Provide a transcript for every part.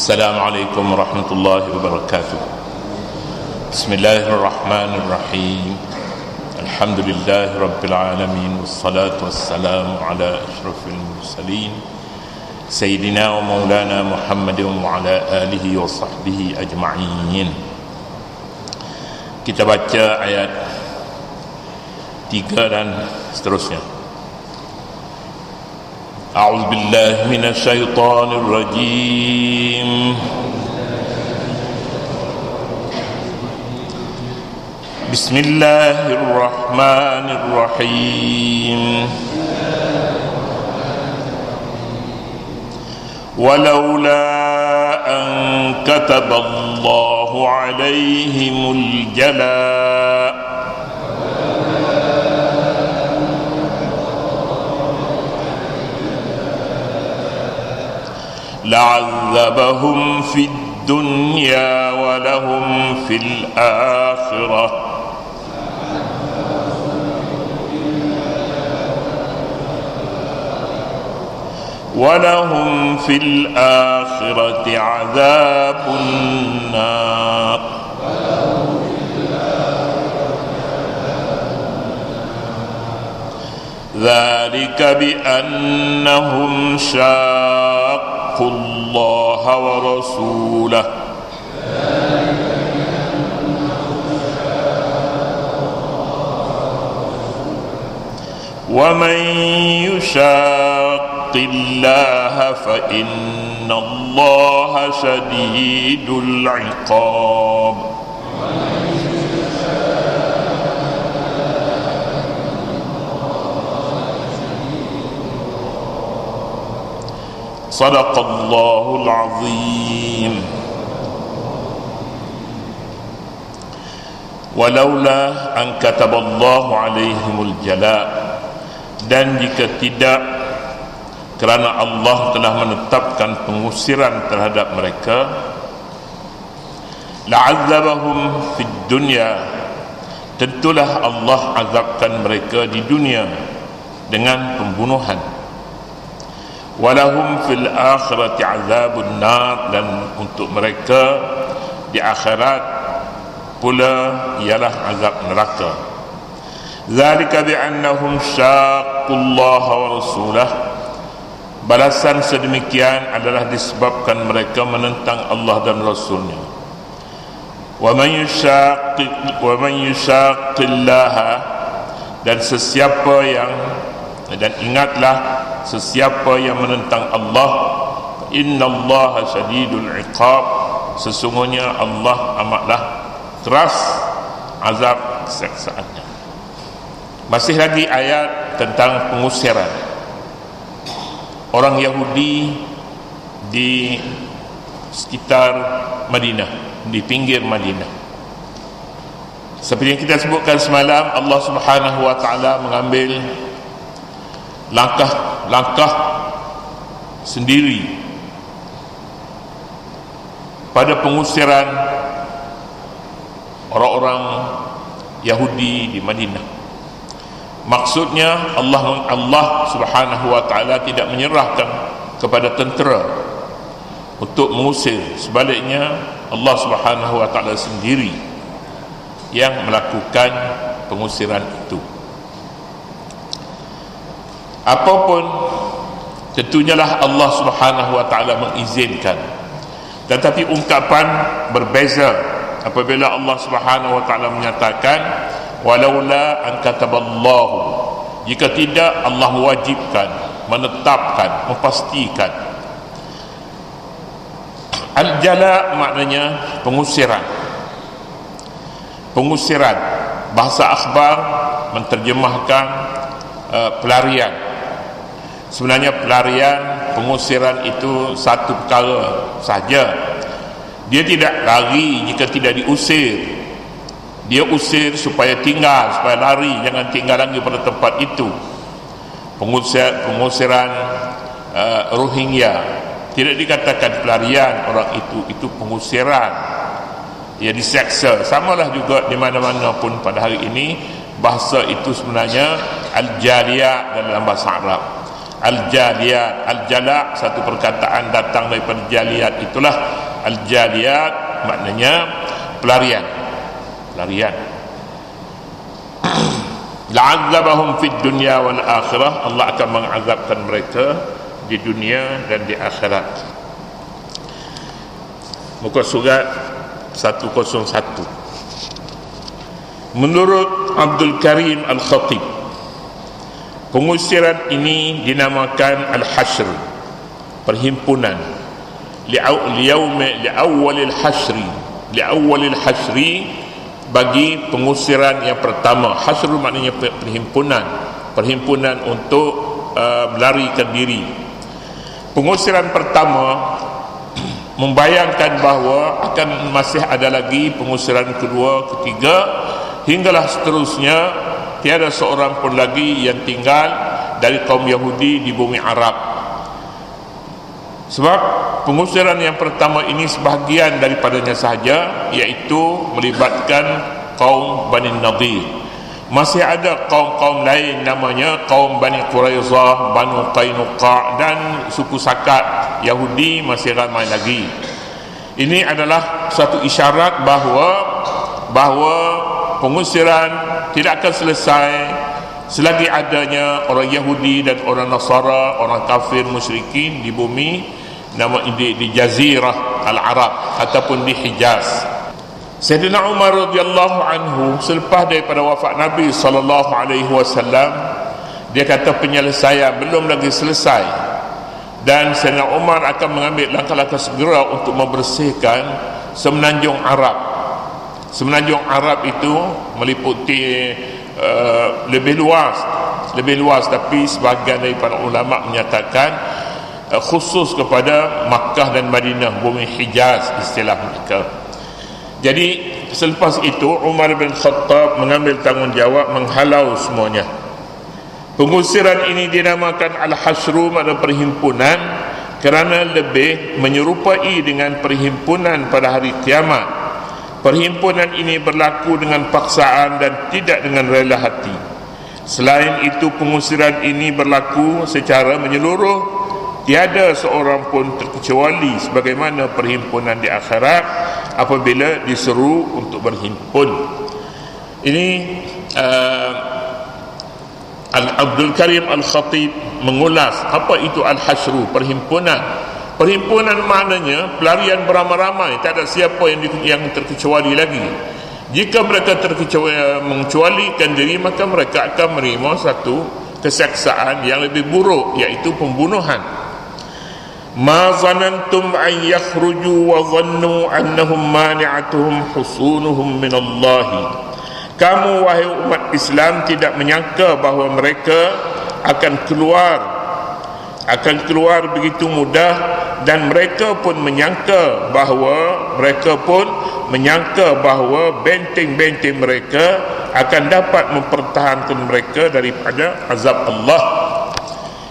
Assalamualaikum warahmatullahi wabarakatuh. Bismillahirrahmanirrahim. Alhamdulillahi rabbil alamin, wassalatu wassalamu ala asyrafil mursalin Sayyidina wa maulana Muhammadin wa ala alihi wa sahbihi ajma'in. Kita baca ayat 3 dan seterusnya. A'udzu billahi minasy syaithanir rajim. Bismillahirrahmanirrahim. Walaula an kataballahu alaihimul jala' la'adzabahum fid dunya wa lahum fil akhirah walahum fil akhirati azabun nar. Dzalika bi annahum syaqullaha wa rasulahu wa man yushaqqillaha fa innallaha shadidul 'iqab. Sadaqallahul azim. Walaula an kataballahu alaihimul jala', dan jika tidak kerana Allah telah menetapkan pengusiran terhadap mereka, la'adzabahum fid dunya, tentulah Allah azabkan mereka di dunia dengan pembunuhan. Walahum fil akhirati azabun nar, dan untuk mereka di akhirat pula ialah azab neraka. Zalika bi annahum syaqqullaha wa rasulahu, balasan sedemikian adalah disebabkan mereka menentang Allah dan Rasulnya. Wa man yushaqillaha, dan sesiapa yang, dan ingatlah sesiapa yang menentang Allah, innallaha syadidul 'iqab, sesungguhnya Allah amatlah keras azab seksaannya. Masih lagi ayat tentang pengusiran orang Yahudi di sekitar Madinah, di pinggir Madinah. Seperti yang kita sebutkan semalam, Allah Subhanahu wa taala mengambil langkah sendiri pada pengusiran orang-orang Yahudi di Madinah. Maksudnya Allah Subhanahu wa taala tidak menyerahkan kepada tentera untuk mengusir, sebaliknya Allah Subhanahu wa taala sendiri yang melakukan pengusiran itu. Apapun, tentunya lah Allah Subhanahu wa taala mengizinkan, tetapi ungkapan berbeza apabila Allah Subhanahu wa taala menyatakan walaula an kataballahu, jika tidak Allah mewajibkan, menetapkan, memastikan. Al-jala maknanya pengusiran. Pengusiran, bahasa akhbar menterjemahkan pelarian. Sebenarnya pelarian, pengusiran itu satu perkara saja. Dia tidak lari jika tidak diusir. Dia usir supaya tinggal, supaya lari, jangan tinggal lagi pada tempat itu. Pengusiran Rohingya tidak dikatakan pelarian orang itu pengusiran. Dia diseksa. Samalah juga di mana-mana pun pada hari ini bahasa itu sebenarnya al-jaliyah dalam bahasa Arab. Al-Jaliyat, Al-Jala' satu perkataan datang daripada Jaliyat, itulah Al-Jaliyat, maknanya pelarian. La'adzabahum fid dunya wal akhirah, Allah akan mengazabkan mereka di dunia dan di akhirat. Muka surat 101. Menurut Abdul Karim Al-Khatib, pengusiran ini dinamakan Al-Hashr, perhimpunan, li'awwalil hasri, bagi pengusiran yang pertama. Hasr maknanya perhimpunan untuk melarikan diri. Pengusiran pertama membayangkan bahawa akan masih ada lagi pengusiran kedua, ketiga, hinggalah seterusnya. Tiada seorang pun lagi yang tinggal dari kaum Yahudi di bumi Arab. Sebab pengusiran yang pertama ini sebahagian daripadanya sahaja, iaitu melibatkan kaum Bani Nadir. Masih ada kaum-kaum lain, namanya kaum Bani Quraizah, Banu Qainuqa, dan suku Sakat Yahudi masih ramai lagi. Ini adalah satu isyarat bahawa pengusiran tidak akan selesai selagi adanya orang Yahudi dan orang Nasara, orang kafir musyrikin di bumi, nama di Jazirah Al-Arab ataupun di Hijaz. Sayyidina Umar radhiyallahu anhu selepas daripada wafat Nabi sallallahu alaihi wasallam, dia kata penyelesaian belum lagi selesai, dan Sayyidina Umar akan mengambil langkah-langkah segera untuk membersihkan semenanjung Arab. Semenanjung Arab itu meliputi lebih luas, tapi sebahagian daripada ulama menyatakan khusus kepada Makkah dan Madinah, bumi Hijaz istilah mereka. Jadi selepas itu Umar bin Khattab mengambil tanggungjawab menghalau semuanya. Pengusiran ini dinamakan Al-Hashru, makna perhimpunan, kerana lebih menyerupai dengan perhimpunan pada hari kiamat. Perhimpunan ini berlaku dengan paksaan dan tidak dengan rela hati. Selain itu, pengusiran ini berlaku secara menyeluruh. Tiada seorang pun terkecuali sebagaimana perhimpunan di akhirat apabila diseru untuk berhimpun. Ini Abdul Karim Al-Khatib mengulas apa itu Al-Hashru, perhimpunan. Perhimpunan maknanya pelarian beramai-ramai, tak ada siapa yang terkecuali lagi. Jika mereka mengecualikan diri, maka mereka akan menerima satu kesaksaan yang lebih buruk, iaitu pembunuhan. Ma zanantum an yakhruju wa dhannu annahum mani'atuhum husunuhum minallahi. Kamu wahai umat Islam tidak menyangka bahawa mereka akan keluar begitu mudah, dan mereka pun menyangka bahawa benteng-benteng mereka akan dapat mempertahankan mereka daripada azab Allah.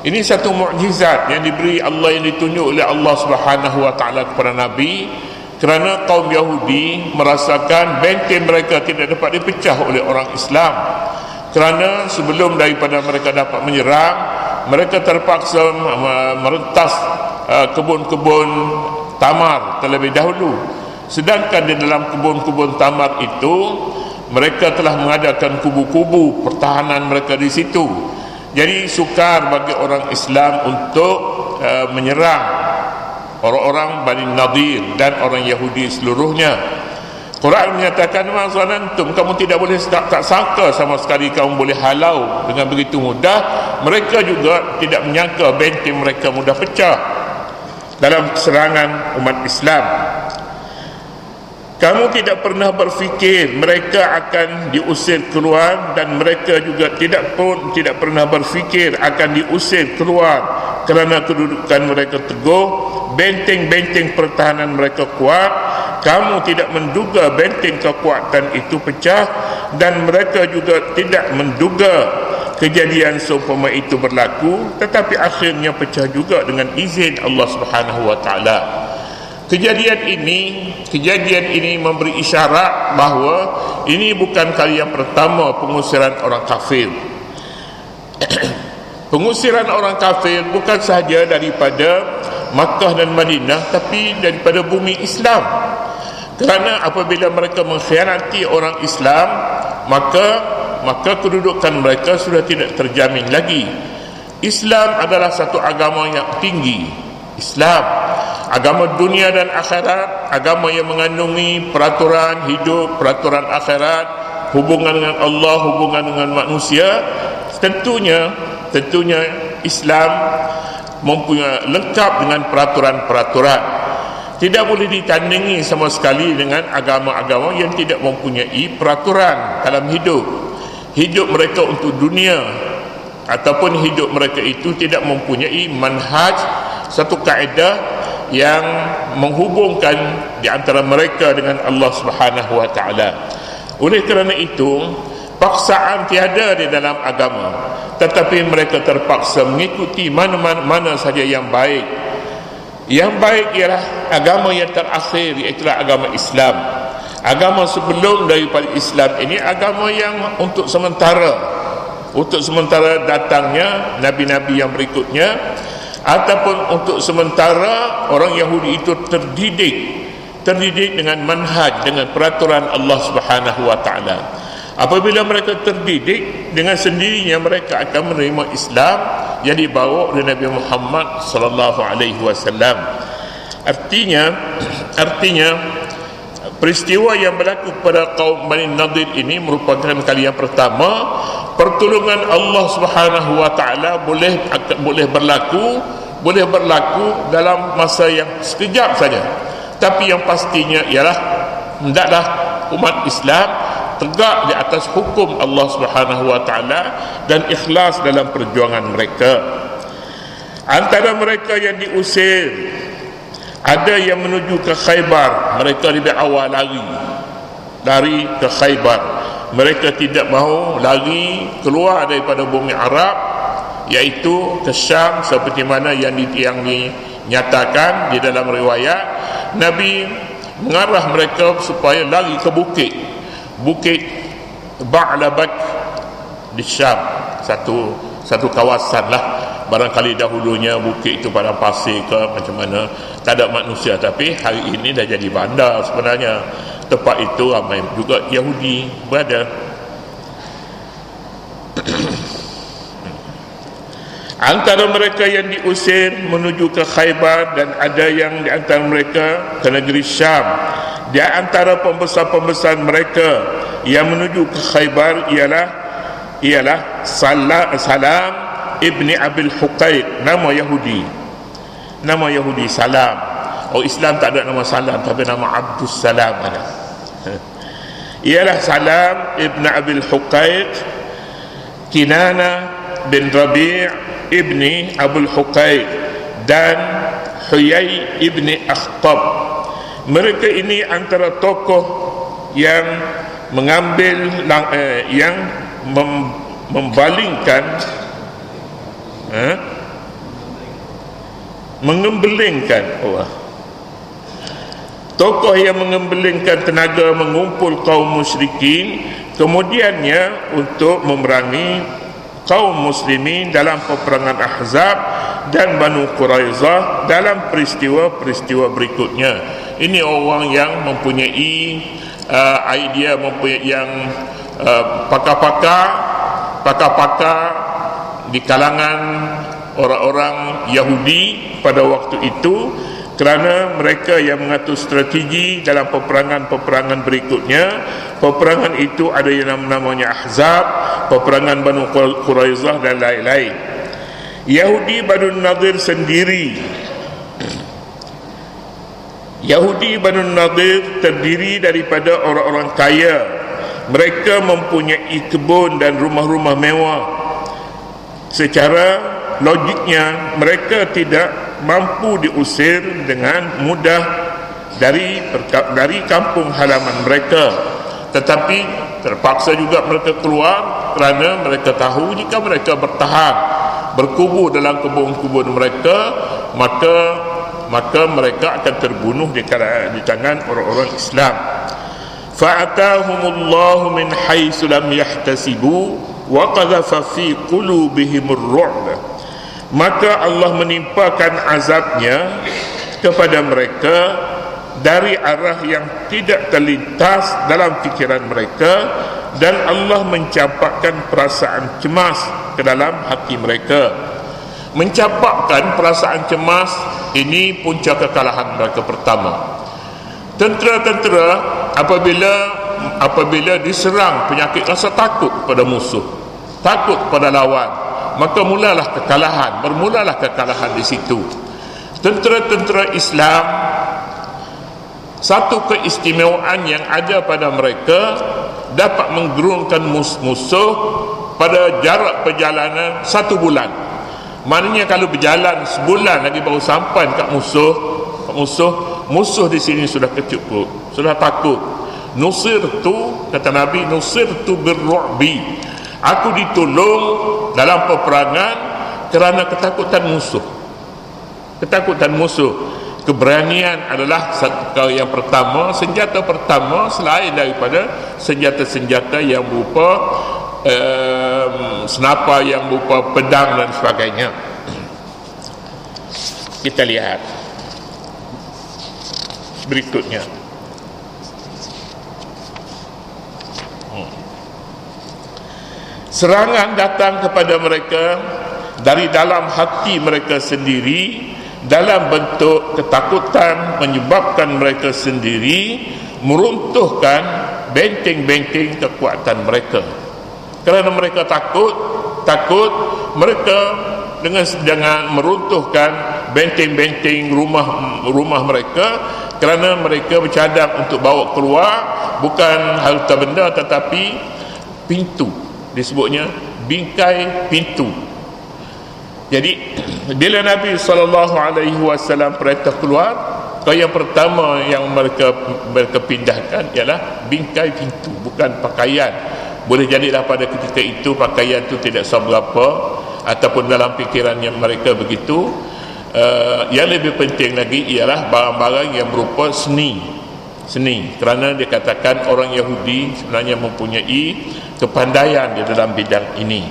Ini satu mukjizat yang diberi Allah, yang ditunjuk oleh Allah Subhanahu wa taala kepada Nabi, kerana kaum Yahudi merasakan benteng mereka tidak dapat dipecah oleh orang Islam. Kerana sebelum daripada mereka dapat menyerang, mereka terpaksa merentas kebun-kebun tamar terlebih dahulu. Sedangkan di dalam kebun-kebun tamar itu, mereka telah mengadakan kubu-kubu pertahanan mereka di situ. Jadi sukar bagi orang Islam untuk menyerang orang-orang Bani Nadir dan orang Yahudi seluruhnya. Quran menyatakan, ma zanantum, kamu tidak boleh tak sangka sama sekali kamu boleh halau dengan begitu mudah. Mereka juga tidak menyangka benteng mereka mudah pecah dalam serangan umat Islam. Kamu tidak pernah berfikir mereka akan diusir keluar, dan mereka juga tidak pernah berfikir akan diusir keluar kerana kedudukan mereka teguh, benteng-benteng pertahanan mereka kuat. Kamu tidak menduga benteng kekuatan itu pecah, dan mereka juga tidak menduga kejadian seumpama itu berlaku, tetapi akhirnya pecah juga dengan izin Allah Subhanahu wa taala. Kejadian ini memberi isyarat bahawa ini bukan kali yang pertama pengusiran orang kafir. Pengusiran orang kafir bukan sahaja daripada Makkah dan Madinah, tapi daripada bumi Islam. Kerana apabila mereka mengkhianati orang Islam, maka kedudukan mereka sudah tidak terjamin lagi. Islam adalah satu agama yang tinggi. Islam, agama dunia dan akhirat, agama yang mengandungi peraturan hidup, peraturan akhirat, hubungan dengan Allah, hubungan dengan manusia. Tentunya Islam mempunyai lengkap dengan peraturan-peraturan. Tidak boleh ditandingi sama sekali dengan agama-agama yang tidak mempunyai peraturan dalam hidup. Hidup mereka untuk dunia, ataupun hidup mereka itu tidak mempunyai manhaj, satu kaedah yang menghubungkan di antara mereka dengan Allah Subhanahu wa taala. Oleh kerana itu, paksaan tiada di dalam agama, tetapi mereka terpaksa mengikuti mana saja yang baik. Yang baik ialah agama yang terakhir, iaitu agama Islam. Agama sebelum daripada Islam ini agama yang untuk sementara datangnya nabi-nabi yang berikutnya, ataupun untuk sementara orang Yahudi itu terdidik dengan manhaj, dengan peraturan Allah Subhanahu wa taala. Apabila mereka terdidik, dengan sendirinya mereka akan menerima Islam yang dibawa oleh Nabi Muhammad sallallahu alaihi wasallam. Artinya peristiwa yang berlaku kepada kaum Bani Nadir ini merupakan kali yang pertama pertolongan Allah Subhanahu wa taala boleh berlaku dalam masa yang sekejap saja. Tapi yang pastinya ialah hendaklah umat Islam tegak di atas hukum Allah Subhanahu wa taala dan ikhlas dalam perjuangan mereka. Antara mereka yang diusir, ada yang menuju ke Khaybar. Mereka lebih awal lari ke Khaybar. Mereka tidak mahu lari keluar daripada bumi Arab, iaitu ke Syam, seperti mana yang dinyatakan di dalam riwayat. Nabi mengarah mereka supaya lari ke bukit Ba'labat di Syam, satu kawasan lah. Barangkali dahulunya bukit itu padang pasir ke macam mana, tak ada manusia, tapi hari ini dah jadi bandar sebenarnya. Tempat itu ramai juga Yahudi berada. Antara mereka yang diusir menuju ke Khaybar, dan ada yang di antara mereka ke negeri Syam. Di antara pembesar-pembesar mereka yang menuju ke Khaybar ialah Salam ibni Abil Huqaiq, nama Yahudi Salam. Islam tak ada nama Salam, tapi nama Abdus Salam ada. Ialah Salam ibni Abil Huqaiq, Kinana bin Rabi' ibni Abul Huqaiq, dan Huyai ibni Akhtab. Mereka ini antara tokoh yang mengembelingkan tokoh yang mengembelingkan tenaga mengumpul kaum musyrikin, kemudiannya untuk memerangi kaum muslimin dalam peperangan Ahzab dan Banu Quraizah dalam peristiwa-peristiwa berikutnya. Ini orang yang mempunyai idea, mempunyai yang pakar-pakar di kalangan orang-orang Yahudi pada waktu itu, kerana mereka yang mengatur strategi dalam peperangan-peperangan berikutnya. Peperangan itu ada yang namanya Ahzab, peperangan Banu Quraizah dan lain-lain. Yahudi Banu Nadir sendiri, Yahudi Banu Nadir terdiri daripada orang-orang kaya. Mereka mempunyai kebun dan rumah-rumah mewah. Secara logiknya mereka tidak mampu diusir dengan mudah dari kampung halaman mereka, tetapi terpaksa juga mereka keluar kerana mereka tahu jika mereka bertahan berkubur dalam kebun-kebun mereka, maka mereka akan terbunuh di tangan orang-orang Islam. Fa'atahumullahu min haitsu lam yahtasibu, wa qadhafa fi qulubihimur ru'b, maka Allah menimpakan azabnya kepada mereka dari arah yang tidak terlintas dalam fikiran mereka, dan Allah mencampakkan perasaan cemas ke dalam hati mereka. Mencampakkan perasaan cemas ini punca kekalahan mereka pertama. Tentera-tentera apabila diserang penyakit rasa takut pada musuh, takut pada lawan, maka bermulalah kekalahan di situ. Tentera-tentera Islam, satu keistimewaan yang ada pada mereka, dapat menggerunkan musuh pada jarak perjalanan 1 bulan. Maknanya kalau berjalan sebulan lagi baru sampai dekat musuh di sini sudah kecukup, sudah takut. Nusirtu, kata Nabi, nusirtu birru'bi, aku ditolong dalam peperangan kerana ketakutan musuh. Ketakutan musuh. Keberanian adalah satu yang pertama, senjata pertama selain daripada senjata-senjata yang berupa senapa, yang berupa pedang dan sebagainya. Kita lihat berikutnya. Serangan datang kepada mereka dari dalam hati mereka sendiri, dalam bentuk ketakutan, menyebabkan mereka sendiri meruntuhkan benteng-benteng kekuatan mereka. Kerana mereka takut mereka dengan meruntuhkan benteng-benteng rumah mereka, kerana mereka bercadang untuk bawa keluar bukan harta benda tetapi pintu, disebutnya bingkai pintu. Jadi bila Nabi SAW perintah keluar, yang pertama yang mereka pindahkan ialah bingkai pintu, bukan pakaian. Boleh jadilah pada ketika itu pakaian itu tidak seberapa, ataupun dalam fikirannya mereka begitu. Yang lebih penting lagi ialah barang-barang yang berupa seni, kerana dia katakan orang Yahudi sebenarnya mempunyai kepandaian di dalam bidang ini.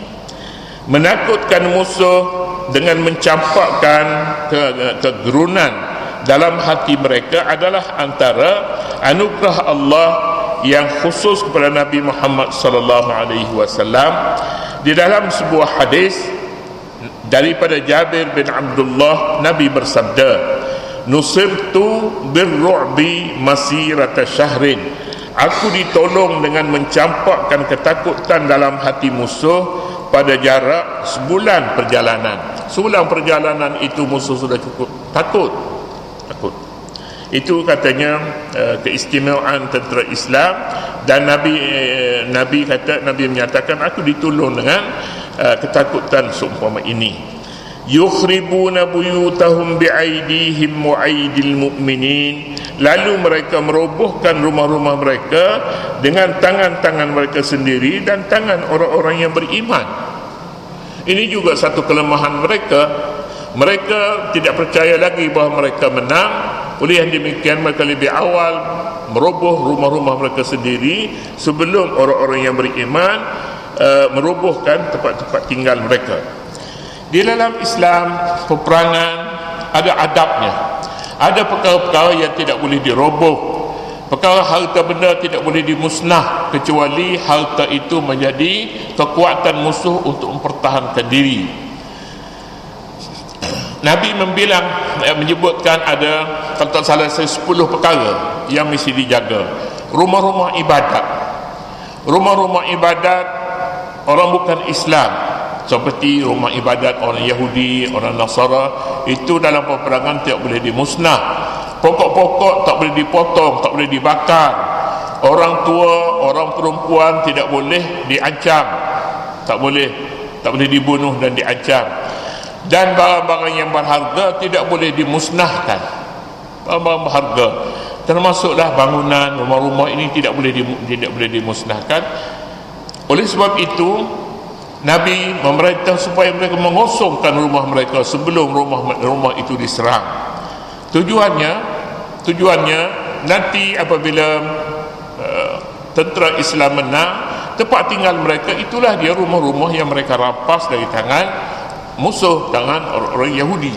Menakutkan musuh dengan mencampakkan kegerunan dalam hati mereka adalah antara anugerah Allah yang khusus kepada Nabi Muhammad sallallahu alaihi wasallam. Di dalam sebuah hadis daripada Jabir bin Abdullah, Nabi bersabda, "Nusirtu birru'bi masirata syahrin." Aku ditolong dengan mencampakkan ketakutan dalam hati musuh pada jarak sebulan perjalanan. Sebulan perjalanan itu musuh sudah cukup takut. Itu katanya keistimewaan tentera Islam. Dan Nabi menyatakan, aku ditolong dengan ketakutan seumpama ini. Yukhribuna buyutahum bi'aidihim wa aidil mu'minin. Lalu mereka merobohkan rumah-rumah mereka dengan tangan-tangan mereka sendiri dan tangan orang-orang yang beriman. Ini juga satu kelemahan mereka. Mereka tidak percaya lagi bahawa mereka menang. Oleh yang demikian mereka lebih awal meroboh rumah-rumah mereka sendiri sebelum orang-orang yang beriman merobohkan tempat-tempat tinggal mereka. Di dalam Islam, peperangan ada adabnya. Ada perkara-perkara yang tidak boleh diroboh. Perkara harta benda tidak boleh dimusnah, kecuali harta itu menjadi kekuatan musuh untuk mempertahankan diri. Nabi menyebutkan ada, kalau tak salah 10 perkara yang mesti dijaga. Rumah-rumah ibadat orang bukan Islam, seperti rumah ibadat orang Yahudi, orang Nasara, itu dalam peperangan tidak boleh dimusnah. Pokok-pokok tak boleh dipotong, tak boleh dibakar. Orang tua, orang perempuan tidak boleh diancam, tak boleh dibunuh dan diancam. Dan barang-barang yang berharga tidak boleh dimusnahkan. Barang-barang berharga, termasuklah bangunan, rumah-rumah ini tidak boleh dimusnahkan. Oleh sebab itu Nabi memerintah supaya mereka mengosongkan rumah mereka sebelum rumah itu diserang. Tujuannya nanti apabila tentera Islam menang, tempat tinggal mereka itulah dia rumah-rumah yang mereka rampas dari tangan musuh, tangan orang-orang Yahudi.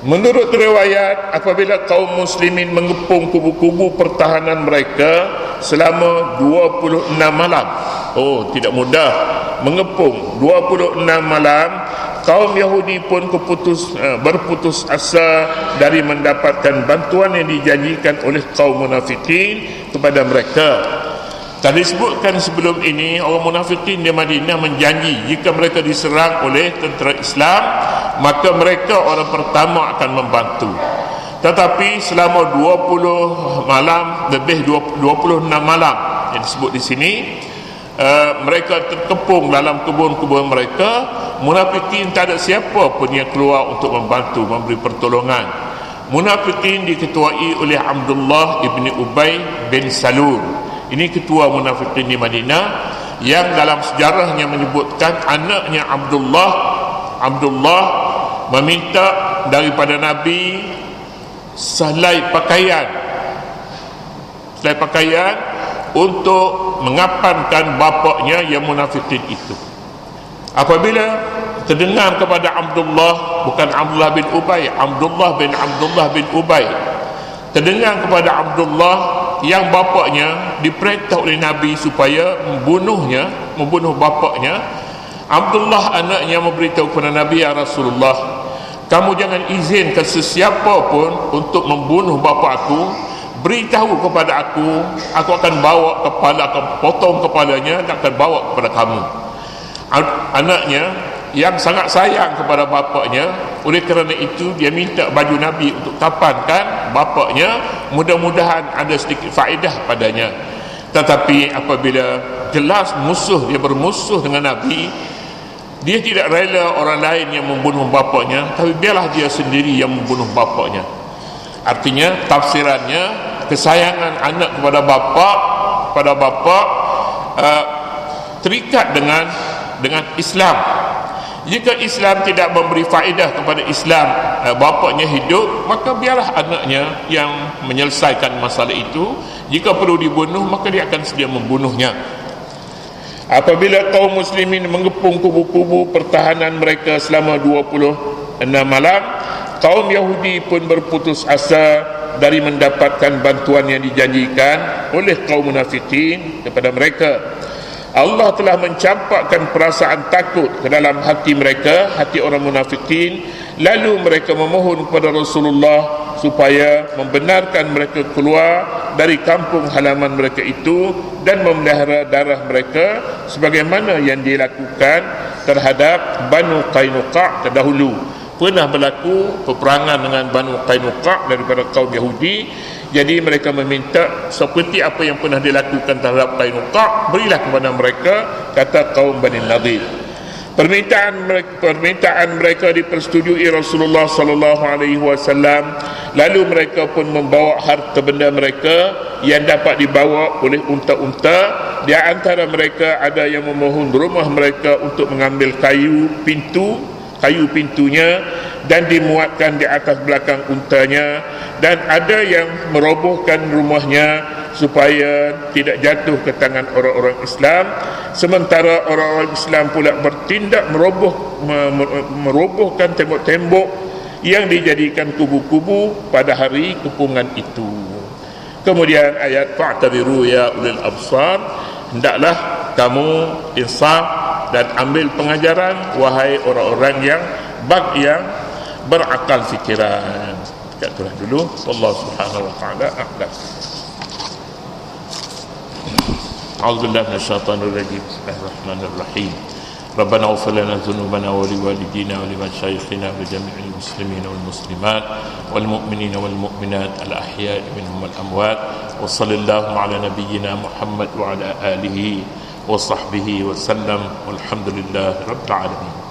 Menurut riwayat, apabila kaum muslimin mengepung kubu-kubu pertahanan mereka selama 26 malam, tidak mudah mengepung 26 malam, kaum Yahudi pun berputus asa dari mendapatkan bantuan yang dijanjikan oleh kaum munafikin kepada mereka. Tadi disebutkan sebelum ini, orang munafikin di Madinah menjanji jika mereka diserang oleh tentera Islam, maka mereka orang pertama akan membantu. Tetapi selama 20 malam, lebih 26 malam yang disebut di sini, mereka terkepung dalam kebun-kebun mereka. Munafikin tak ada siapa pun yang keluar untuk membantu, memberi pertolongan. Munafikin diketuai oleh Abdullah ibni Ubay bin Salul. Ini ketua munafikin di Madinah, yang dalam sejarahnya menyebutkan anaknya Abdullah meminta daripada Nabi selai pakaian untuk mengapankan bapaknya yang munafikin itu. Apabila terdengar kepada Abdullah, bukan Abdullah bin Ubay, Abdullah bin Ubay, terdengar kepada Abdullah yang bapaknya diperintah oleh Nabi supaya membunuh bapaknya. Abdullah anaknya memberitahu kepada Nabi, ya Rasulullah, kamu jangan izinkan sesiapa pun untuk membunuh bapa aku. Beritahu kepada aku akan bawa kepala, akan potong kepalanya dan akan bawa kepada kamu. Anaknya yang sangat sayang kepada bapaknya, oleh kerana itu dia minta baju Nabi untuk kapankan bapaknya, mudah-mudahan ada sedikit faedah padanya. Tetapi apabila jelas dia bermusuh dengan Nabi, dia tidak rela orang lain yang membunuh bapaknya, tapi biarlah dia sendiri yang membunuh bapaknya. Artinya tafsirannya, kesayangan anak kepada bapa terikat dengan Islam. Jika Islam tidak memberi faedah kepada Islam, bapaknya hidup, maka biarlah anaknya yang menyelesaikan masalah itu. Jika perlu dibunuh, maka dia akan sedia membunuhnya. Apabila kaum muslimin mengepung kubu-kubu pertahanan mereka selama 26 malam, kaum Yahudi pun berputus asa dari mendapatkan bantuan yang dijanjikan oleh kaum munafikin kepada mereka. Allah telah mencampakkan perasaan takut ke dalam hati mereka, hati orang munafikin. Lalu mereka memohon kepada Rasulullah supaya membenarkan mereka keluar dari kampung halaman mereka itu dan memelihara darah mereka sebagaimana yang dilakukan terhadap Banu Qainuqa terdahulu. Pernah berlaku peperangan dengan Banu Qainuqa daripada kaum Yahudi. Jadi mereka meminta seperti apa yang pernah dilakukan terhadap Qainuqa, berilah kepada mereka, kata kaum Bani Nadir. Permintaan mereka dipersetujui Rasulullah sallallahu alaihi wasallam. Lalu mereka pun membawa harta benda mereka yang dapat dibawa oleh unta-unta. Di antara mereka ada yang memohon rumah mereka untuk mengambil kayu pintunya dan dimuatkan di atas belakang untanya, dan ada yang merobohkan rumahnya supaya tidak jatuh ke tangan orang-orang Islam. Sementara orang-orang Islam pula bertindak merobohkan tembok-tembok yang dijadikan kubu-kubu pada hari kepungan itu. Kemudian ayat fa'tabiru ya ulil absar, hendaklah kamu insaf dan ambil pengajaran wahai orang-orang yang berakal fikiran. Dekat itulah dulu. Allah subhanahu wa ta'ala a'lam. A'udzu billahi minasyaitonir rajim. Bismillahirrahmanirrahim. ربنا اغفر لنا ذنوبنا ولوالدينا ولمشايخنا ولجميع المسلمين والمسلمات والمؤمنين والمؤمنات الأحياء منهم والأموات وصلى الله على نبينا محمد وعلى آله وصحبه وسلم والحمد لله رب العالمين.